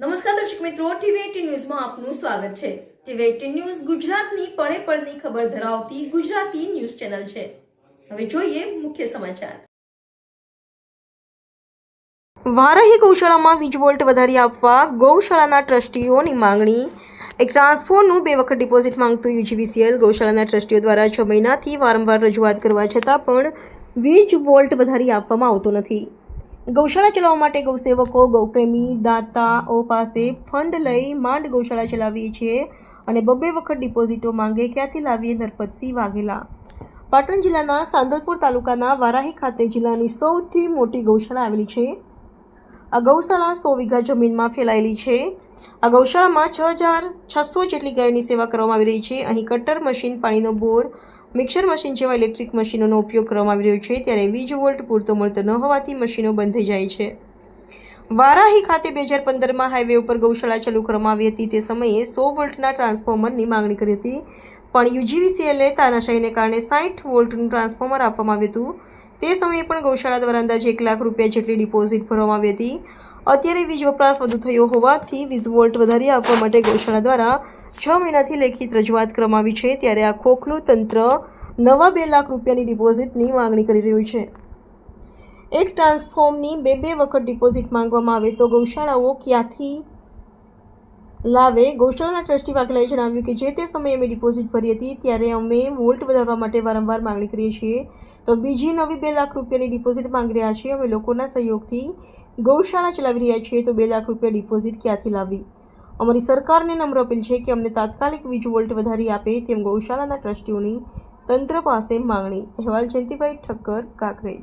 નમસ્કાર દર્શક મિત્રો, ટીવી18 ન્યૂઝમાં આપનું સ્વાગત છે। ટીવી18 ન્યૂઝ ગુજરાતની પળે પળની ખબર ધરાવતી ગુજરાતી ન્યૂઝ ચેનલ છે। હવે જોઈએ મુખ્ય સમાચાર। વારાહી ગૌશાળામાં વીજ વોલ્ટ વધારી આપવા ગૌશાળાના ટ્રસ્ટીઓની માંગણી। એક ટ્રાન્સફોર્મરનું 2 વખત ડિપોઝિટ માંગતું યુજીવીસીએલ ગૌશાળાના ટ્રસ્ટીઓ દ્વારા 6 મહિનાથી વારંવાર રજૂઆત કરવા છતાં પણ વીજ વોલ્ટ વધારી આપવામાં આવતો નથી। ગૌશાળા ચલાવવા માટે ગૌસેવકો ગૌપ્રેમી દાતાઓ પાસે ફંડ લઈ માંડ ગૌશાળા ચલાવીએ છીએ અને 2 વખત ડિપોઝિટો માંગે ક્યાંથી લાવીએ? નરપતસિંહ વાઘેલા। પાટણ જિલ્લાના સાંતલપુર તાલુકાના વારાહી ખાતે જિલ્લાની સૌથી મોટી ગૌશાળા આવેલી છે। આ ગૌશાળા 100 વીઘા જમીનમાં ફેલાયેલી છે। આ ગૌશાળામાં 6600 જેટલી ગાયોની સેવા કરવામાં આવી રહી છે। અહીં કટર મશીન, પાણીનો બોર, મિક્સર મશીન જેવા ઇલેક્ટ્રિક મશીનોનો ઉપયોગ કરવામાં આવી રહ્યો છે। ત્યારે વીજ વોલ્ટ પૂરતો મળતો ન હોવાથી મશીનો બંધ થઈ જાય છે। વારાહી ખાતે 2015માં હાઈવે ઉપર ગૌશાળા ચાલુ કરવામાં આવી હતી। તે સમયે 100 વોલ્ટના ટ્રાન્સફોર્મરની માંગણી કરી હતી, પણ યુજીવીસીએલે તાનાશાહીને કારણે 60 વોલ્ટનું ટ્રાન્સફોર્મર આપવામાં આવ્યું હતું। તે સમયે પણ ગૌશાળા દ્વારા અંદાજે 1 લાખ રૂપિયા જેટલી ડિપોઝિટ ભરવામાં આવી હતી। અત્યારે વીજ વપરાશ વધુ થયો હોવાથી વીજ વોલ્ટ વધારી આપવા માટે ગૌશાળા દ્વારા 6 મહિનાથી લેખિત રજૂઆત કરવામાં આવી છે। ત્યારે આ ખોખલું તંત્ર નવા 2 લાખ રૂપિયાની ડિપોઝિટની માંગણી કરી રહ્યું છે। એક ટ્રાન્સફોર્મની 2 વખત ડિપોઝિટ માંગવામાં આવે તો ગૌશાળાઓ ક્યાંથી લાવે? ગૌશાળાના ટ્રસ્ટી વાઘેલાએ જણાવ્યું કે જે તે સમયે અમે ડિપોઝિટ ભરી હતી ત્યારે અમે વોલ્ટ વધારવા માટે વારંવાર માંગણી કરીએ છીએ, તો બીજી નવી 2 લાખ રૂપિયાની ડિપોઝિટ માંગી રહ્યા છીએ। અમે લોકોના સહયોગથી ગૌશાળા ચલાવી રહ્યા છીએ, તો 2 લાખ રૂપિયા ડિપોઝિટ ક્યાંથી લાવી? અમારી સરકારને નમ્ર અપીલ છે કે અમને તાત્કાલિક વીજ વોલ્ટ વધારી આપે, તેમ ગૌશાળાના ટ્રસ્ટીઓની તંત્ર પાસે માંગણી। અહેવાલ જયંતિભાઈ ઠક્કર, કાંકરેજ।